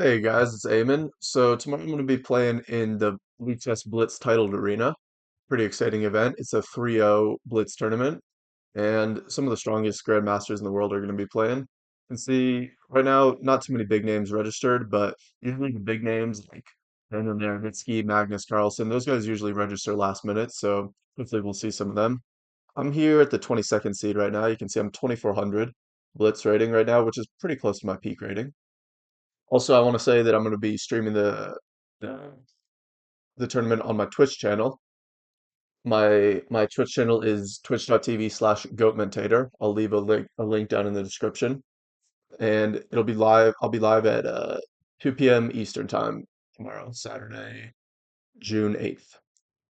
Hey guys, it's Eamon. So tomorrow I'm going to be playing in the Lichess Blitz Titled Arena. Pretty exciting event. It's a 3-0 Blitz tournament, and some of the strongest Grandmasters in the world are going to be playing. And see, right now, not too many big names registered, but usually the big names like Daniel Nervitsky, Magnus Carlsen, those guys usually register last minute, so hopefully we'll see some of them. I'm here at the 22nd seed right now. You can see I'm 2400 Blitz rating right now, which is pretty close to my peak rating. Also, I want to say that I'm going to be streaming the the tournament on my Twitch channel. My Twitch channel is twitch.tv/goatmentator. I'll leave a link down in the description, and it'll be live. I'll be live at 2 p.m. Eastern time tomorrow, Saturday, June 8th.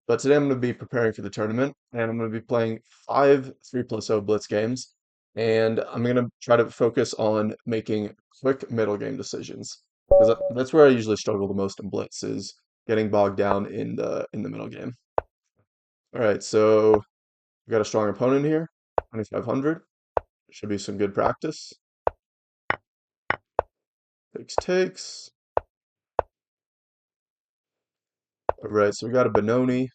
But today I'm going to be preparing for the tournament, and I'm going to be playing five 3+0 Blitz games, and I'm going to try to focus on making quick middle game decisions because that's where I usually struggle the most in Blitz is getting bogged down in the middle game. All right, so we got a strong opponent here, 2500. Should be some good practice. Takes. All right, so we got a Benoni.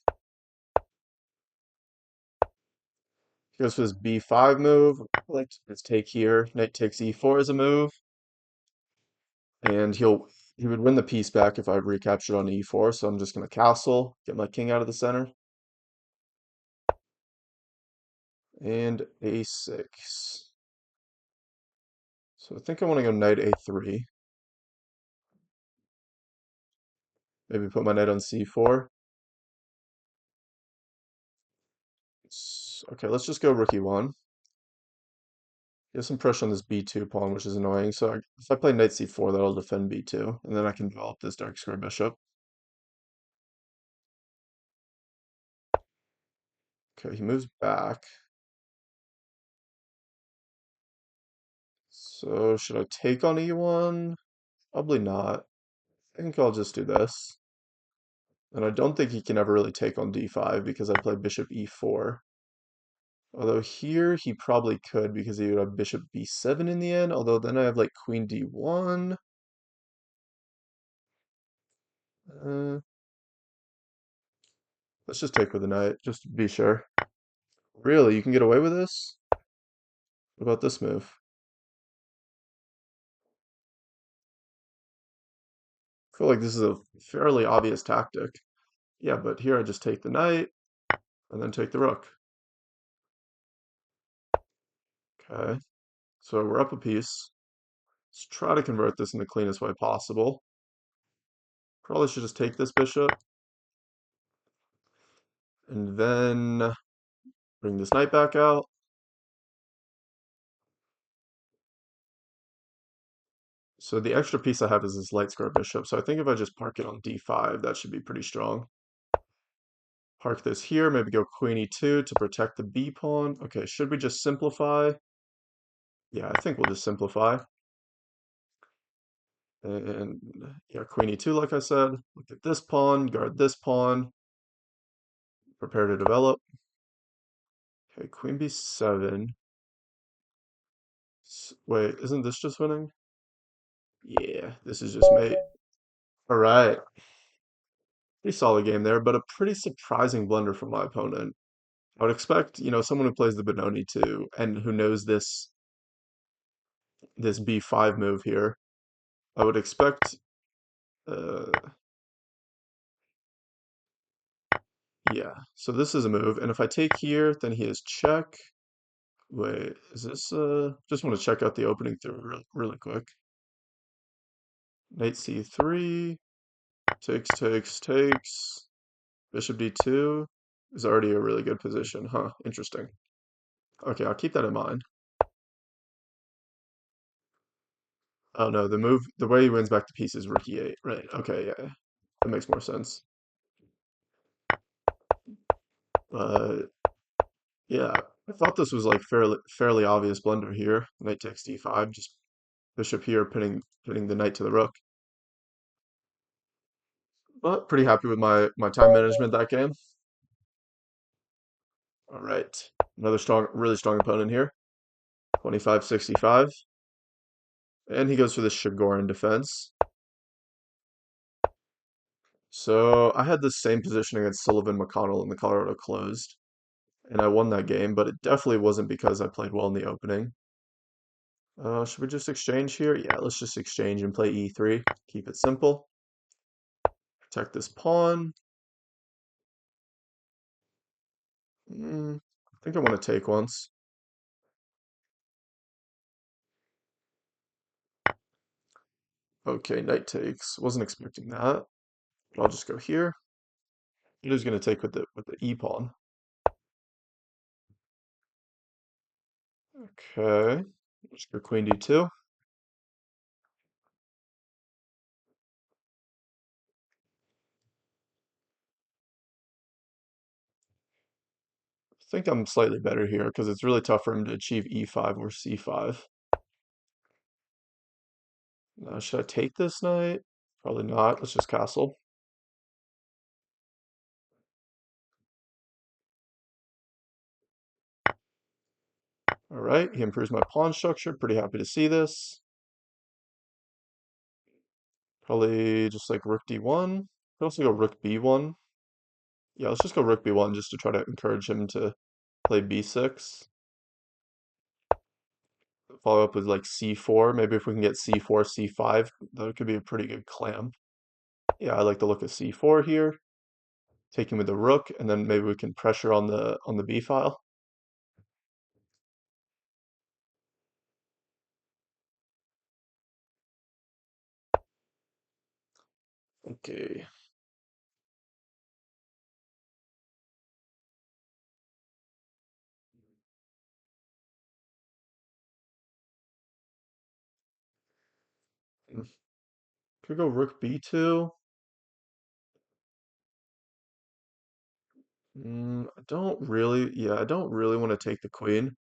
He goes for this b5 move. I like his take here. Knight takes e4 as a move. And he would win the piece back if I recaptured on e4, so I'm just going to castle, get my king out of the center, and a6. So I think I want to go knight a3, maybe put my knight on c4. Okay, let's just go rook e1. Get some pressure on this b2 pawn, which is annoying, so if I play knight c4, that'll defend b2, and then I can develop this dark square bishop. Okay, he moves back. So should I take on e1? Probably not. I think I'll just do this. And I don't think he can ever really take on d5 because I play bishop e4. Although here he probably could because he would have bishop b7 in the end. Although then I have like queen d1. Uh, let's just take with the knight, just to be sure. Really, you can get away with this? What about this move? I feel like this is a fairly obvious tactic. Yeah, but here I just take the knight and then take the rook. Okay, so we're up a piece. Let's try to convert this in the cleanest way possible. Probably should just take this bishop and then bring this knight back out. So the extra piece I have is this light square bishop. So I think if I just park it on d5, that should be pretty strong. Park this here, maybe go queen e2 to protect the b pawn. Okay, should we just simplify? Yeah, I think we'll just simplify. And yeah, queen e2, like I said. Look at this pawn, guard this pawn. Prepare to develop. Okay, queen b7. Wait, isn't this just winning? Yeah, this is just mate. All right. Pretty solid game there, but a pretty surprising blunder from my opponent. I would expect, someone who plays the Benoni to and who knows this b5 move here. I would expect, uh, yeah. So this is a move, and if I take here, then he has check. Wait, is this? Just want to check out the opening through really quick. Knight c3, takes. Bishop d2 is already a really good position, huh? Interesting. Okay, I'll keep that in mind. Oh no, the way he wins back the piece is rook e8, right? Okay, yeah, that makes more sense. But yeah, I thought this was like fairly obvious blunder here. Knight takes d5, just bishop here, pinning the knight to the rook. But pretty happy with my time management that game. All right, another really strong opponent here, 2565, and he goes for the Shigoran defense. So I had the same position against Sullivan McConnell in the Colorado Closed, and I won that game, but it definitely wasn't because I played well in the opening. Should we just exchange here? Yeah, let's just exchange and play e3. Keep it simple. Protect this pawn. I think I want to take once. Okay, knight takes. Wasn't expecting that. But I'll just go here. It is going to take with the e pawn. Okay, let's go queen d2. I think I'm slightly better here because it's really tough for him to achieve e5 or c5. Should I take this knight? Probably not. Let's just castle. All right, he improves my pawn structure. Pretty happy to see this. Probably just like rook d1. Could also go rook b1. Yeah, let's just go rook b1 just to try to encourage him to play b6. Follow up with like c4. Maybe if we can get c4, c5, that could be a pretty good clamp. Yeah, I like the look of c4 here. Taking with the rook, and then maybe we can pressure on the b file. Okay. Could go rook b2. I don't really want to take the queen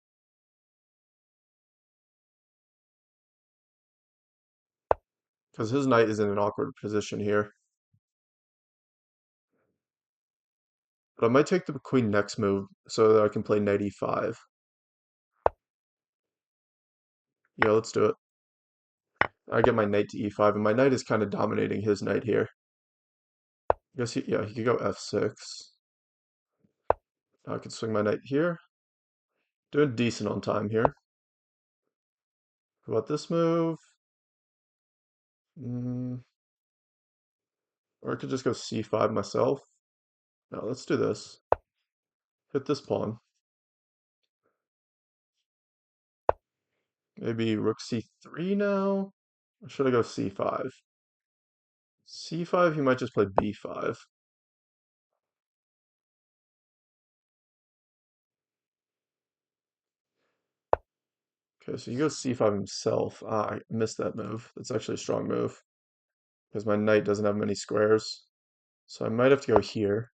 because his knight is in an awkward position here. But I might take the queen next move so that I can play knight e5. Yeah, let's do it. I get my knight to e5, and my knight is kind of dominating his knight here. I guess yeah, he could go f6. I could swing my knight here. Doing decent on time here. How about this move? Mm, or I could just go c5 myself. No, let's do this. Hit this pawn. Maybe rook c3 now? Or should I go c5? c5, he might just play b5. Okay, so he goes c5 himself. Ah, I missed that move. That's actually a strong move because my knight doesn't have many squares. So I might have to go here.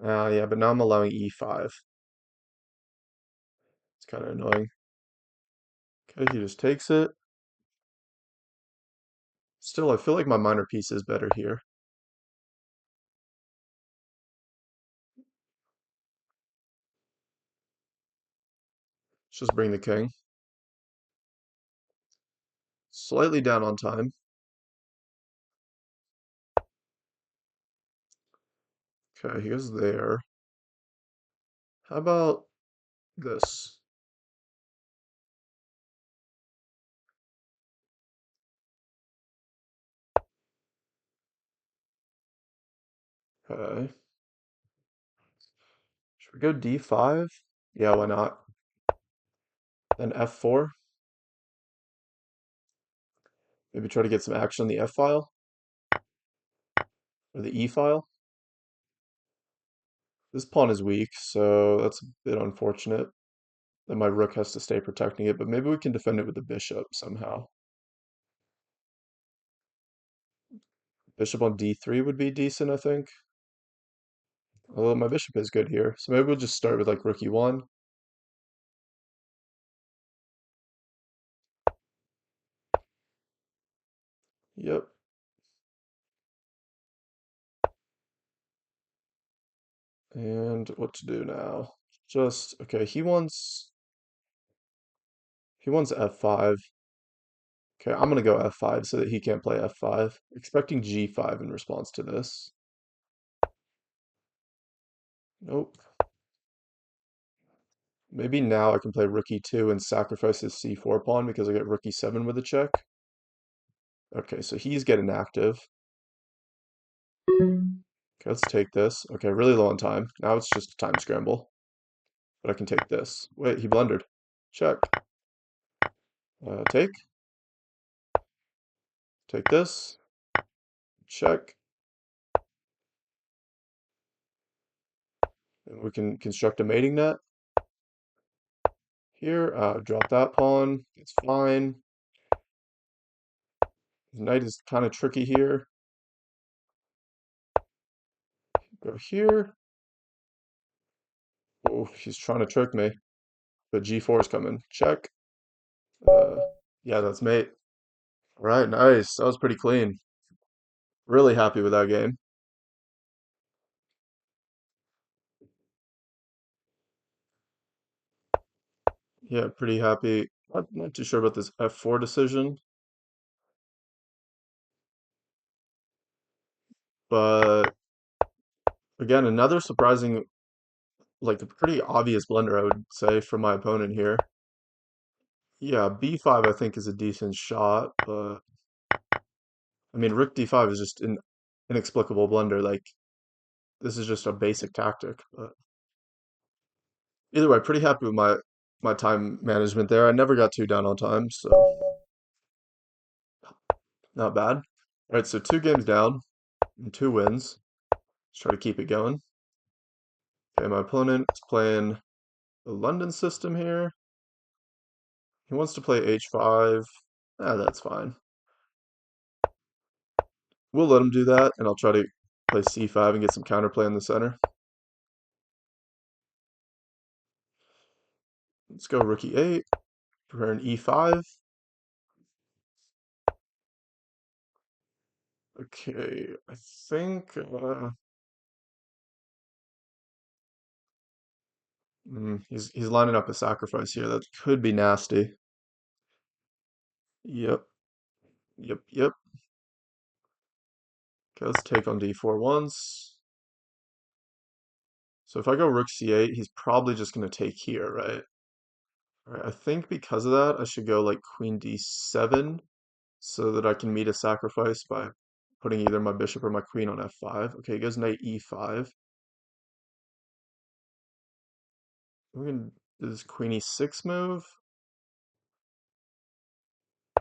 Yeah, but now I'm allowing e5. It's kind of annoying. Okay, he just takes it. Still, I feel like my minor piece is better here. Let's just bring the king. Slightly down on time. Okay, he goes there. How about this? Okay. Should we go d5? Yeah, why not? Then f4. Maybe try to get some action on the f file or the e file. This pawn is weak, so that's a bit unfortunate that my rook has to stay protecting it, but maybe we can defend it with the bishop somehow. Bishop on d3 would be decent, I think. Although my bishop is good here, so maybe we'll just start with like rook e1. Yep. And what to do now? Just, okay, he wants f5. Okay, I'm gonna go f5 so that he can't play f5. Expecting g5 in response to this. Nope. Maybe now I can play rook e2 and sacrifice his c4 pawn because I get rook e7 with a check. Okay, so he's getting active. Okay, let's take this. Okay, really low on time. Now it's just a time scramble. But I can take this. Wait, he blundered. Check. Take. Take this. Check. And we can construct a mating net here. Drop that pawn. It's fine. The knight is kind of tricky here. Go here. Oh, he's trying to trick me. But g4 is coming. Check. Yeah, that's mate. All right, nice. That was pretty clean. Really happy with that game. Yeah, pretty happy. Not too sure about this f4 decision, but again, another surprising, like a pretty obvious blunder, I would say, from my opponent here. Yeah, b5 I think is a decent shot, but I mean, rook d5 is just an inexplicable blunder. Like, this is just a basic tactic. But either way, pretty happy with my time management there. I never got too down on time, so not bad. All right, so 2 games down and 2 wins. Let's try to keep it going. Okay, my opponent is playing the London system here. He wants to play h5. Ah, that's fine. We'll let him do that, and I'll try to play c5 and get some counterplay in the center. Let's go rook e8, prepare an e5. Okay, I think he's lining up a sacrifice here. That could be nasty. Yep, yep. Okay, let's take on d4 once. So if I go rook c8, he's probably just going to take here, right? All right, I think because of that, I should go like queen d7 so that I can meet a sacrifice by putting either my bishop or my queen on f5. Okay, he goes knight e5. We're going to do this queen e6 move.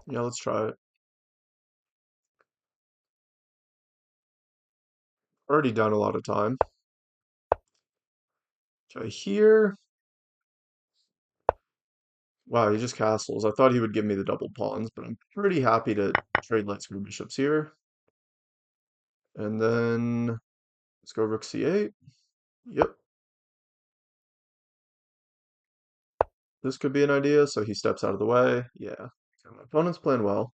Yeah, let's try it. Already done a lot of time. Okay, here. Wow, he just castles. I thought he would give me the double pawns, but I'm pretty happy to trade light square bishops here. And then let's go rook c8. Yep, this could be an idea. So he steps out of the way. Yeah, okay, my opponent's playing well.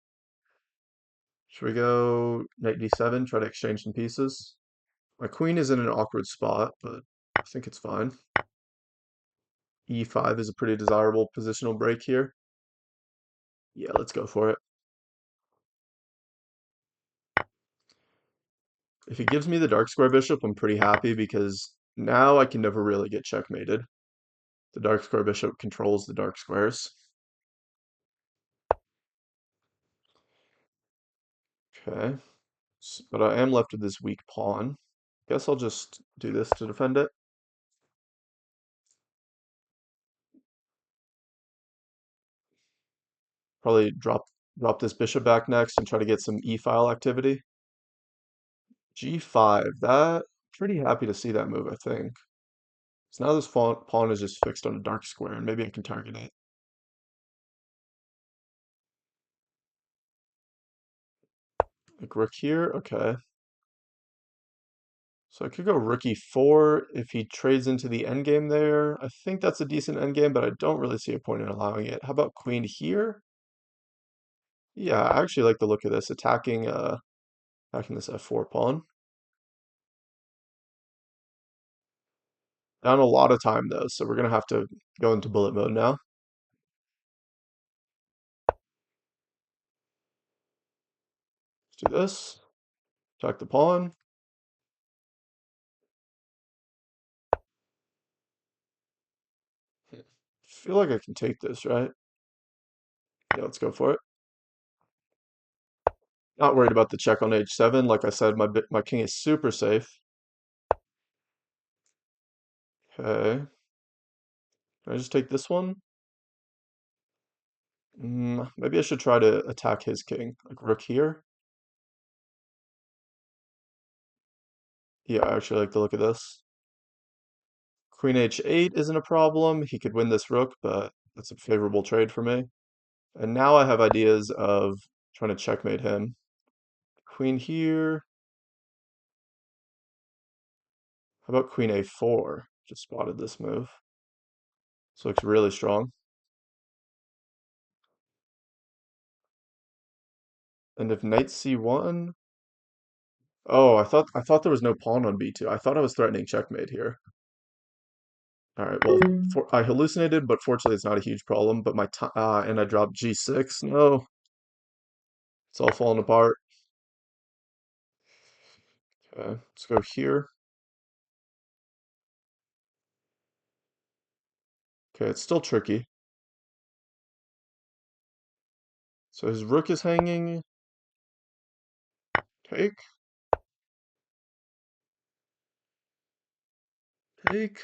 Should we go knight d7, try to exchange some pieces? My queen is in an awkward spot, but I think it's fine. e5 is a pretty desirable positional break here. Yeah, let's go for it. If he gives me the dark square bishop, I'm pretty happy because now I can never really get checkmated. The dark square bishop controls the dark squares. Okay, but I am left with this weak pawn. Guess I'll just do this to defend it. Probably drop this bishop back next and try to get some e-file activity. g5, that pretty happy to see that move, I think. So now this pawn is just fixed on a dark square, and maybe I can target it. Like rook here, okay. So I could go rook e4 if he trades into the endgame there. I think that's a decent endgame, but I don't really see a point in allowing it. How about queen here? Yeah, I actually like the look of this, attacking this f4 pawn. Down a lot of time though, so we're gonna have to go into bullet mode now. do this. Attack the pawn. Feel like I can take this, right? Yeah, let's go for it. Not worried about the check on h7. Like I said, my king is super safe. Okay. Can I just take this one? Maybe I should try to attack his king. Like rook here. Yeah, I actually like the look of this. Queen h8 isn't a problem. He could win this rook, but that's a favorable trade for me. And now I have ideas of trying to checkmate him. Queen here. How about queen a4? Just spotted this move. This looks really strong. And if knight c1, oh, I thought there was no pawn on b2. I thought I was threatening checkmate here. All right, well, I hallucinated, but fortunately it's not a huge problem. But and I dropped g6. No, it's all falling apart. Okay, let's go here. Okay, it's still tricky. So his rook is hanging. Take, take.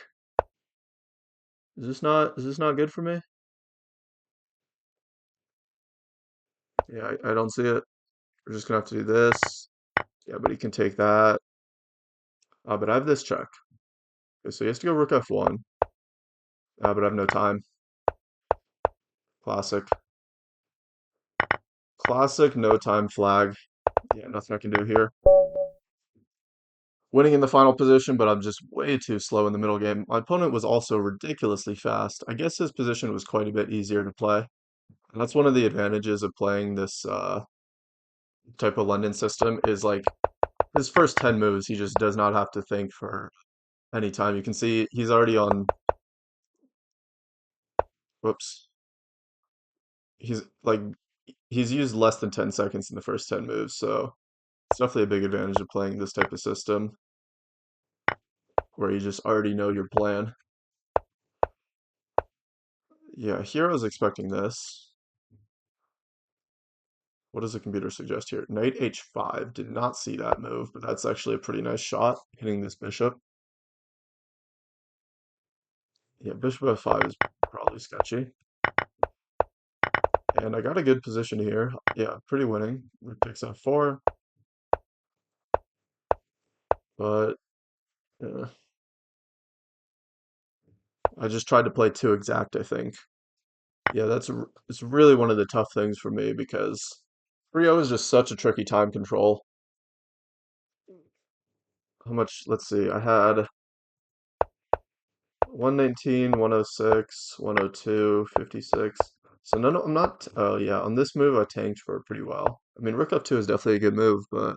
Is this not good for me? Yeah, I don't see it. We're just gonna have to do this. Yeah, but he can take that. But I have this check. Okay, so he has to go rook f1. But I have no time. Classic. Classic no time flag. Yeah, nothing I can do here. Winning in the final position, but I'm just way too slow in the middle game. My opponent was also ridiculously fast. I guess his position was quite a bit easier to play. And that's one of the advantages of playing this type of London system is like his first 10 moves, he just does not have to think for any time. You can see he's already on, whoops. He's like, he's used less than 10 seconds in the first 10 moves, so it's definitely a big advantage of playing this type of system where you just already know your plan. Yeah, here I was expecting this. What does the computer suggest here? Knight h5. Did not see that move, but that's actually a pretty nice shot, hitting this bishop. Yeah, bishop f5 is probably sketchy. And I got a good position here. Yeah, pretty winning. Rook takes f4. But I just tried to play too exact, I think. Yeah, it's really one of the tough things for me because 3-0 is just such a tricky time control. How much, let's see, I had 119, 106, 102, 56. So no, I'm not, oh yeah, on this move I tanked for pretty well. I mean, rook f2 is definitely a good move, but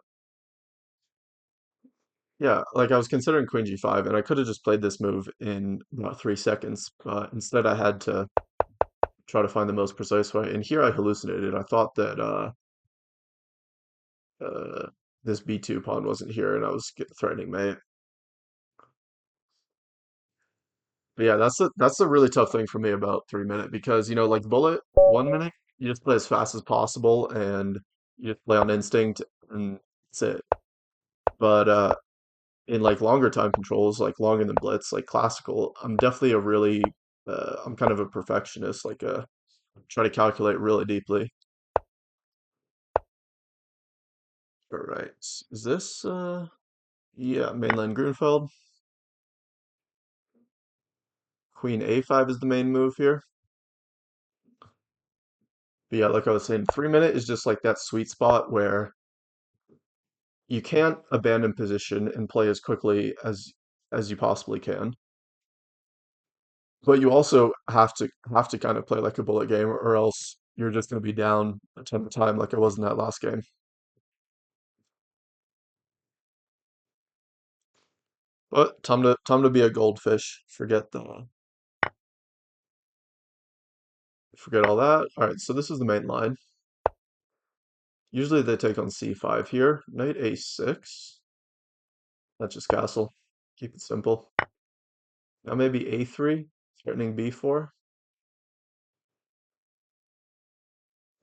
yeah, like I was considering queen g5 and I could have just played this move in about 3 seconds, but instead I had to try to find the most precise way. And here I hallucinated. I thought that uh, this b2 pawn wasn't here and I was threatening mate. But yeah, that's a really tough thing for me about 3 minute because like bullet 1 minute you just play as fast as possible and you just play on instinct and that's it. But in like longer time controls, like longer than blitz, like classical, I'm definitely I'm kind of a perfectionist, like try to calculate really deeply. All right, is this yeah, mainland Grunfeld? Queen a5 is the main move here. But yeah, like I was saying, 3 minute is just like that sweet spot where you can't abandon position and play as quickly as you possibly can. But you also have to kind of play like a bullet game, or else you're just going to be down a ton of time, like I was in that last game. But time to be a goldfish. Forget all that. All right, so this is the main line. Usually they take on c5 here. Knight a6. That's just castle. Keep it simple. Now maybe a3, threatening b4.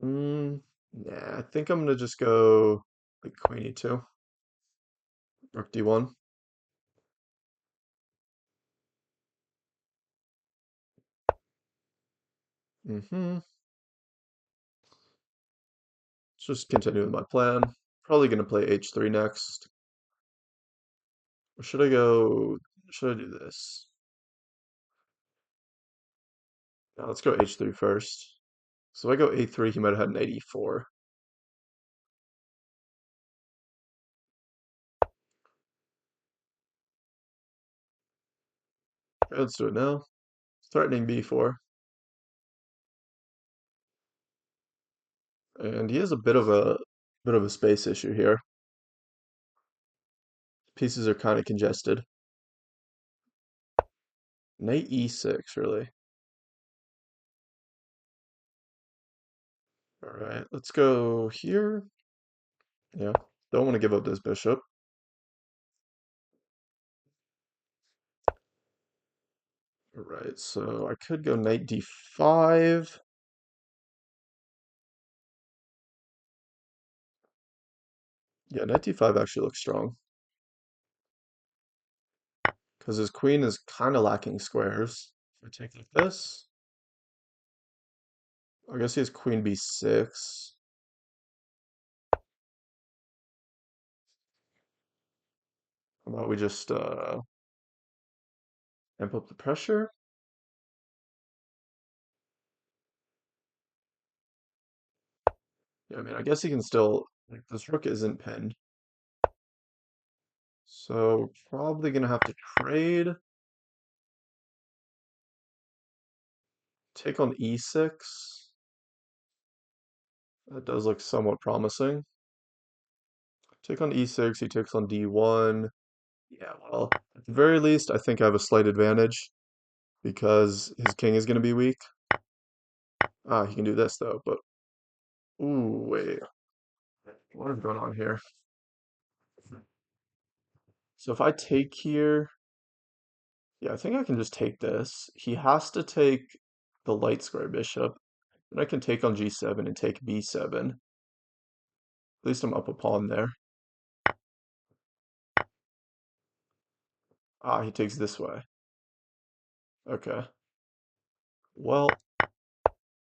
Nah, I think I'm gonna just go like queen e2, rook d1. Mm-hmm. Let's just continue with my plan. Probably gonna play h3 next. Or should I go? Should I do this? Now let's go h3 first. So if I go a3, he might have had knight e4. Okay, let's do it now. Threatening b4. And he has a bit of a space issue here. Pieces are kind of congested. Knight e6, really. All right, let's go here. Yeah, don't want to give up this bishop. All right, so I could go knight d5. Yeah, knight d5 actually looks strong because his queen is kind of lacking squares. If I take like this, I guess he has queen b6. How about we just amp up the pressure? Yeah, I mean, I guess he can still, like, this rook isn't pinned. So probably gonna have to trade. Take on e6. That does look somewhat promising. Take on e6, he takes on d1. Yeah, well, at the very least, I think I have a slight advantage because his king is going to be weak. Ah, he can do this though, but ooh, wait. What is going on here? So if I take here, yeah, I think I can just take this. He has to take the light square bishop. Then I can take on g7 and take b7. At least I'm up a pawn there. Ah, he takes this way. Okay. Well,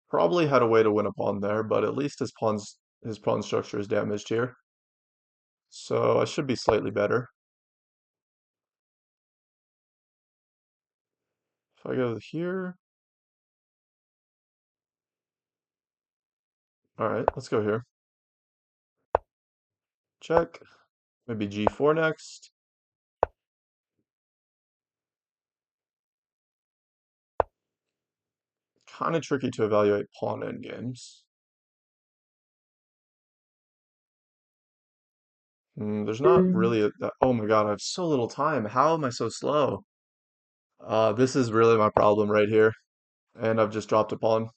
probably had a way to win a pawn there, but at least his pawn structure is damaged here. So I should be slightly better. If I go here, all right, let's go here. Check. Maybe g4 next. Kind of tricky to evaluate pawn endgames. There's not really oh my God, I have so little time. How am I so slow? This is really my problem right here. And I've just dropped a pawn.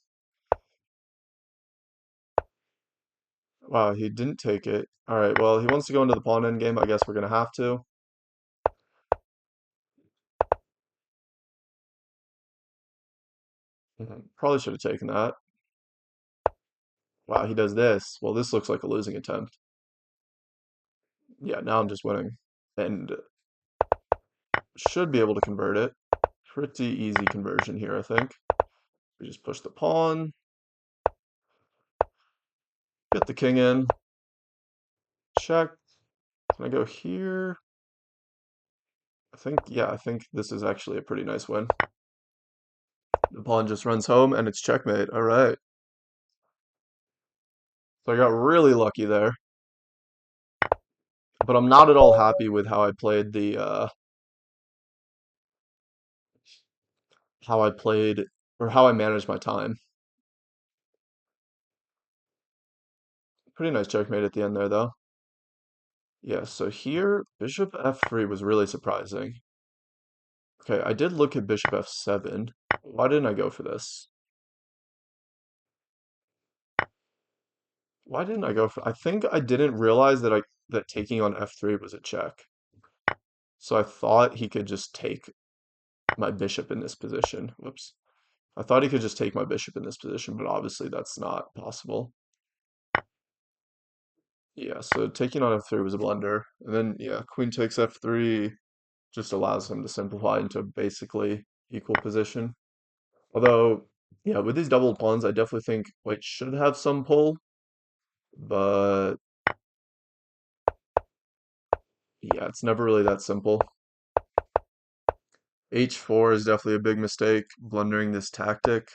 Wow, he didn't take it. All right, well, he wants to go into the pawn endgame. I guess we're gonna have to. Probably should have taken that. Wow, he does this. Well, this looks like a losing attempt. Yeah, now I'm just winning. And should be able to convert it. Pretty easy conversion here, I think. We just push the pawn. Get the king in. Check. Can I go here? I think this is actually a pretty nice win. The pawn just runs home and it's checkmate. All right. So I got really lucky there. But I'm not at all happy with how I played how I played or how I managed my time. Pretty nice checkmate at the end there though. Yeah, so here bishop f3 was really surprising. Okay, I did look at bishop f7. Why didn't I go for this? Why didn't I go for? I think I didn't realize that taking on f3 was a check. So I thought he could just take my bishop in this position. Whoops. I thought he could just take my bishop in this position, but obviously that's not possible. Yeah, so taking on f3 was a blunder. And then, yeah, queen takes f3 just allows him to simplify into basically equal position. Although, yeah, with these double pawns, I definitely think white should have some pull, but yeah, it's never really that simple. h4 is definitely a big mistake, blundering this tactic,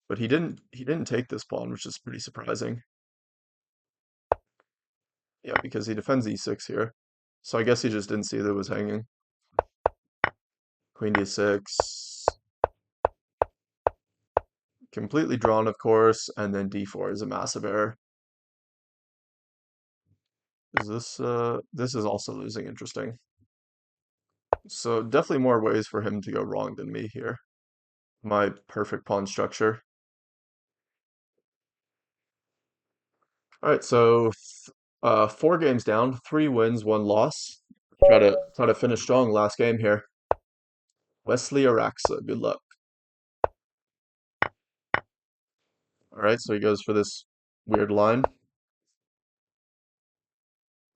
but he didn't take this pawn, which is pretty surprising. Yeah, because he defends e6 here. So I guess he just didn't see that it was hanging. Queen d6. Completely drawn, of course, and then d4 is a massive error. Is this is also losing interesting. So definitely more ways for him to go wrong than me here. My perfect pawn structure. All right, so 4 games down, 3 wins, 1 loss. Try to finish strong last game here. Wesley Araxa, good luck. All right, so he goes for this weird line.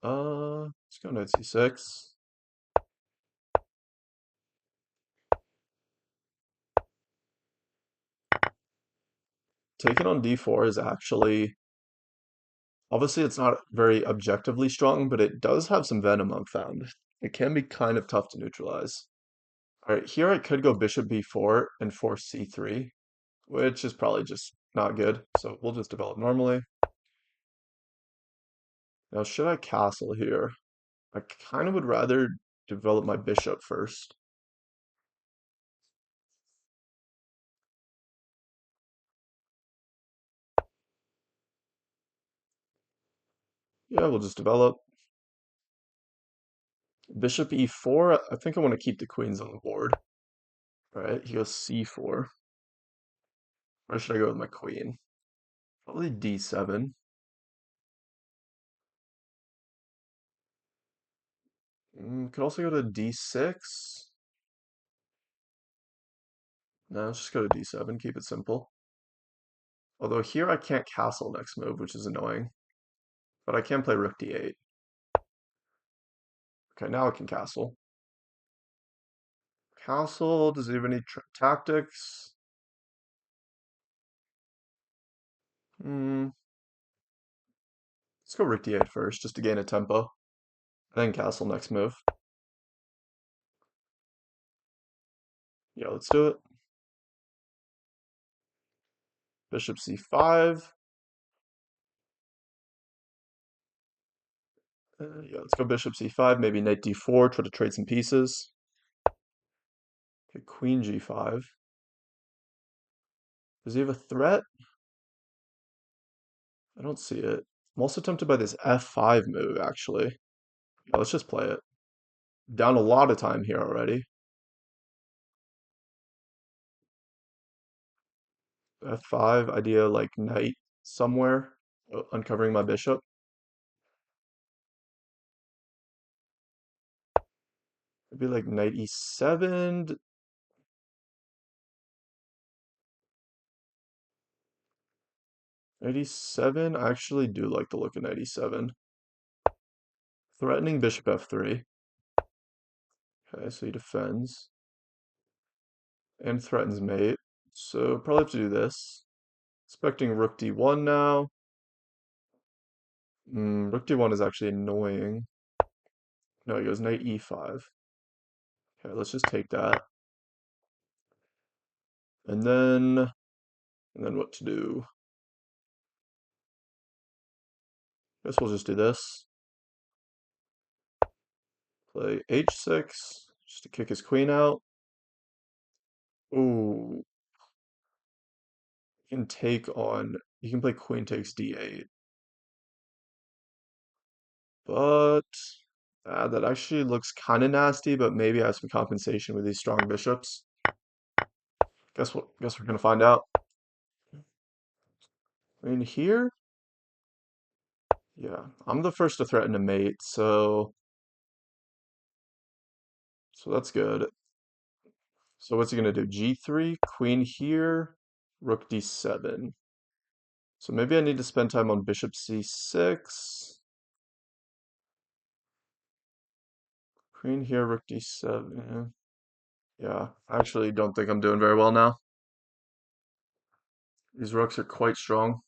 Let's go knight c6. Taking on d4 is actually, obviously it's not very objectively strong, but it does have some venom I've found. It can be kind of tough to neutralize. All right, here I could go bishop b4 and force c3, which is probably just not good. So we'll just develop normally. Now, should I castle here? I kind of would rather develop my bishop first. Yeah, we'll just develop. Bishop e4, I think I want to keep the queens on the board. All right, he goes c4. Where should I go with my queen? Probably d7. Could also go to d6. No, let's just go to d7, keep it simple. Although here I can't castle next move, which is annoying. But I can play rook d8. Okay, now I can castle. Castle, does he have any tactics? Hmm, let's go rook d8 first, just to gain a tempo. Then castle next move. Yeah, let's do it. Bishop c5. Yeah, let's go bishop c5, maybe knight d4, try to trade some pieces. Okay, queen g5. Does he have a threat? I don't see it. I'm also tempted by this f5 move, actually. Yeah, let's just play it. Down a lot of time here already. F5, idea like knight somewhere, uncovering my bishop. Maybe like knight e7. Knight e7, I actually do like the look of knight e7. Threatening bishop f3. Okay, so he defends. And threatens mate. So probably have to do this. Expecting rook d1 now. Rook d1 is actually annoying. No, he goes knight e5. Okay, let's just take that. And then what to do? Guess we'll just do this. Play h6, just to kick his queen out. Ooh, you can play queen takes d8. But that actually looks kind of nasty, but maybe I have some compensation with these strong bishops. Guess we're gonna find out. I mean, here, Yeah, I'm the first to threaten a mate, so that's good. So what's he gonna do? G3, queen here, rook d7. So maybe I need to spend time on bishop c6. Queen here, rook d7. Yeah, I actually don't think I'm doing very well now. These rooks are quite strong.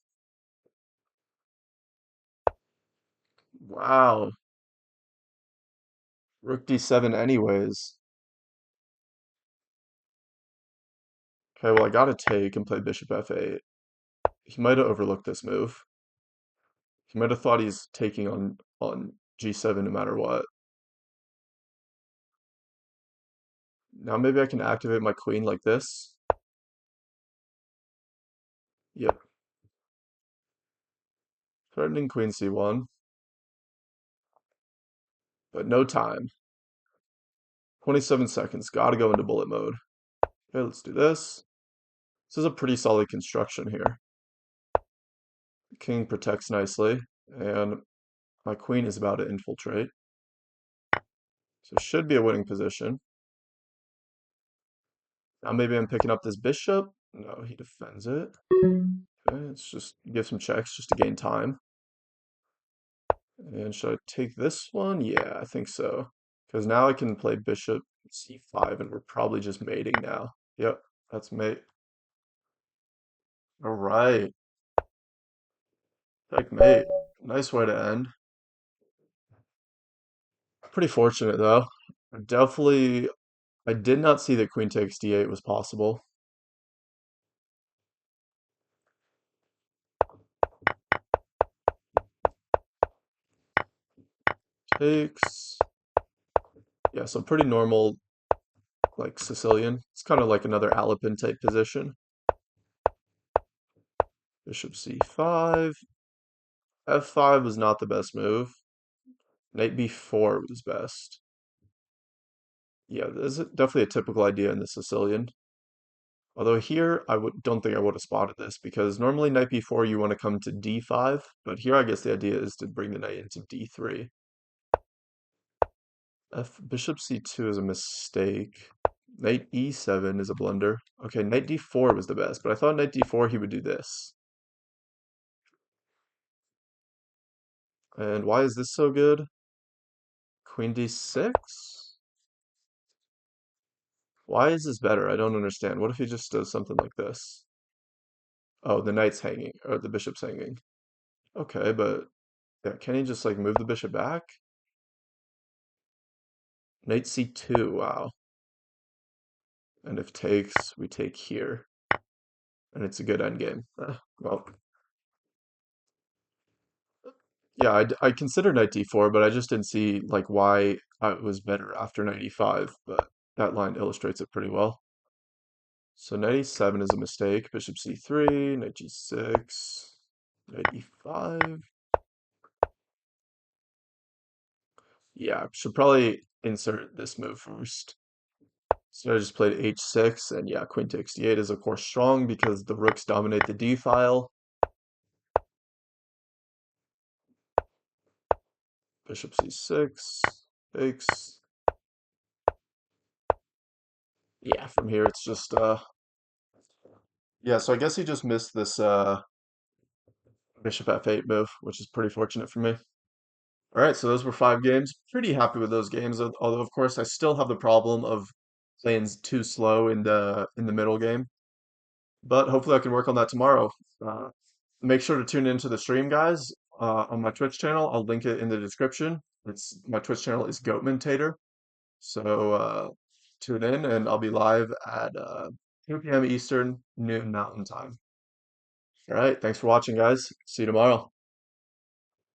Wow, rook d7 anyways. Okay, well I gotta take and play bishop f8. He might have overlooked this move. He might have thought he's taking on g7 no matter what. Now maybe I can activate my queen like this. Yep, threatening queen c1, but no time. 27 seconds, gotta go into bullet mode. Okay, let's do this. This is a pretty solid construction here. The king protects nicely, and my queen is about to infiltrate. So it should be a winning position. Now maybe I'm picking up this bishop. No, he defends it. Okay, let's just give some checks just to gain time. And should I take this one? Yeah, I think so. Because now I can play bishop c5, and we're probably just mating now. Yep, that's mate. All right, checkmate. Nice way to end. Pretty fortunate though. Definitely, I did not see that queen takes d8 was possible. Takes. Yeah, so pretty normal, like Sicilian. It's kind of like another Alapin type position. Bishop c5. f5 was not the best move. Knight b4 was best. Yeah, this is definitely a typical idea in the Sicilian. Although here, don't think I would have spotted this because normally knight b4 you want to come to d5, but here I guess the idea is to bring the knight into d3. Bishop c2 is a mistake. Knight e7 is a blunder. Okay, knight d4 was the best, but I thought knight d4 he would do this. And why is this so good? Queen d6? Why is this better? I don't understand. What if he just does something like this? Oh, the knight's hanging, or the bishop's hanging. Okay, but yeah, can he just like move the bishop back? Knight c2, wow. And if takes, we take here. And it's a good endgame. Well, yeah, I considered knight d4, but I just didn't see like why it was better after knight e5, but that line illustrates it pretty well. So knight e7 is a mistake. Bishop c3, knight g6, knight e5. Yeah, should probably insert this move first. So I just played h6, and yeah, queen takes d8 is of course strong because the rooks dominate the d file. Bishop c6, takes. Yeah, from here it's just yeah, so I guess he just missed this bishop f8 move, which is pretty fortunate for me. All right, so those were 5 games. Pretty happy with those games, although of course I still have the problem of playing too slow in the middle game. But hopefully I can work on that tomorrow. Uh, Make sure to tune into the stream, guys, on my Twitch channel. I'll link it in the description. It's my Twitch channel is Goatman. So tune in, and I'll be live at 2 p.m. Eastern, noon Mountain Time. All right, thanks for watching, guys. See you tomorrow.